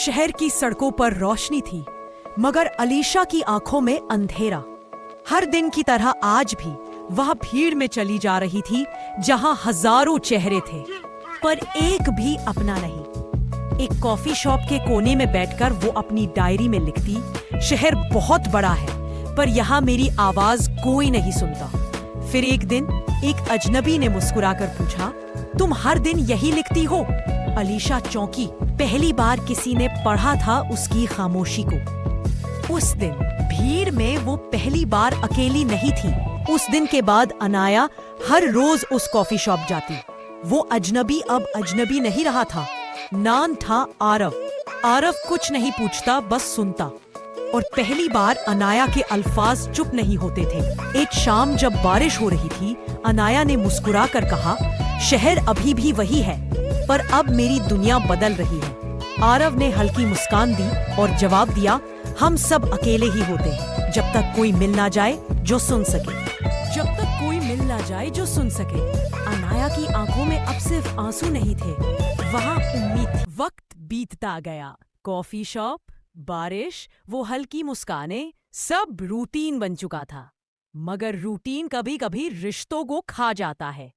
शहर की सड़कों पर रोशनी थी, मगर अलीशा की आंखों में अंधेरा। हर दिन की तरह आज भी वह भीड़ में चली जा रही थी, जहां हजारों चेहरे थे, पर एक भी अपना नहीं। एक कॉफी शॉप के कोने में बैठकर वो अपनी डायरी में लिखती, शहर बहुत बड़ा है, पर यहाँ मेरी आवाज कोई नहीं सुनता। फिर एक दिन एक अजनबी ने मुस्कुराकर पूछा, तुम हर दिन यही लिखती हो? अलीशा चौंकी। पहली बार किसी ने पढ़ा था उसकी खामोशी को। उस दिन भीड़ में वो पहली बार अकेली नहीं थी। उस दिन के बाद अनाया हर रोज उस कॉफी शॉप जाती। वो अजनबी अब अजनबी नहीं रहा था। नाम था आरव। आरव कुछ नहीं पूछता, बस सुनता। और पहली बार अनाया के अल्फाज चुप नहीं होते थे। एक शाम जब बारिश हो रही थी, अनाया ने मुस्कुरा कर कहा, शहर अभी भी वही है, पर अब मेरी दुनिया बदल रही है। आरव ने हल्की मुस्कान दी और जवाब दिया, हम सब अकेले ही होते हैं, जब तक कोई मिल ना जाए जो सुन सके। जब तक कोई मिल ना जाए जो सुन सके। अनाया की आंखों में अब सिर्फ आंसू नहीं थे, वहाँ उम्मीद थी। वक्त बीतता गया। कॉफी शॉप, बारिश, वो हल्की मुस्कानें, सब रूटीन बन चुका था। मगर रूटीन कभी कभी रिश्तों को खा जाता है।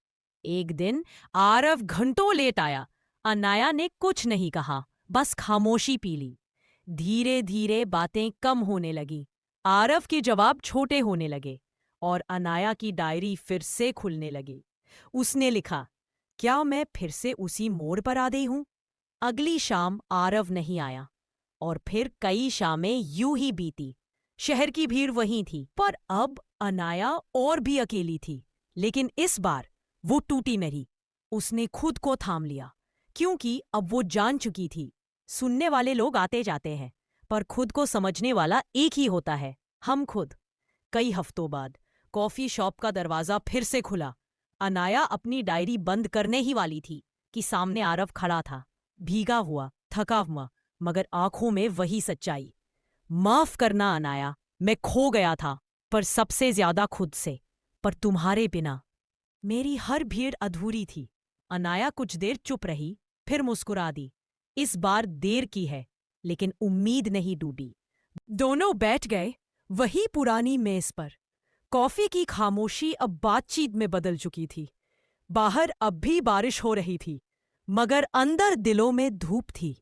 एक दिन आरव घंटों लेट आया। अनाया ने कुछ नहीं कहा, बस खामोशी पी ली। धीरे धीरे बातें कम होने लगी। आरव के जवाब छोटे होने लगे और अनाया की डायरी फिर से खुलने लगी। उसने लिखा, क्या मैं फिर से उसी मोड़ पर आ गई हूं? अगली शाम आरव नहीं आया और फिर कई शामें यूं ही बीती। शहर की भीड़ वहीं थी, पर अब अनाया और भी अकेली थी। लेकिन इस बार वो टूटी नहीं। उसने खुद को थाम लिया, क्योंकि अब वो जान चुकी थी, सुनने वाले लोग आते जाते हैं, पर खुद को समझने वाला एक ही होता है, हम खुद। कई हफ्तों बाद कॉफी शॉप का दरवाजा फिर से खुला। अनाया अपनी डायरी बंद करने ही वाली थी कि सामने आरव खड़ा था, भीगा हुआ, थका हुआ, मगर आंखों में वही सच्चाई। माफ करना अनाया, मैं खो गया था, पर सबसे ज्यादा खुद से। पर तुम्हारे बिना मेरी हर भीड़ अधूरी थी। अनाया कुछ देर चुप रही, फिर मुस्कुरा दी। इस बार देर की है, लेकिन उम्मीद नहीं डूबी। दोनों बैठ गए वही पुरानी मेज पर। कॉफी की खामोशी अब बातचीत में बदल चुकी थी। बाहर अब भी बारिश हो रही थी, मगर अंदर दिलों में धूप थी।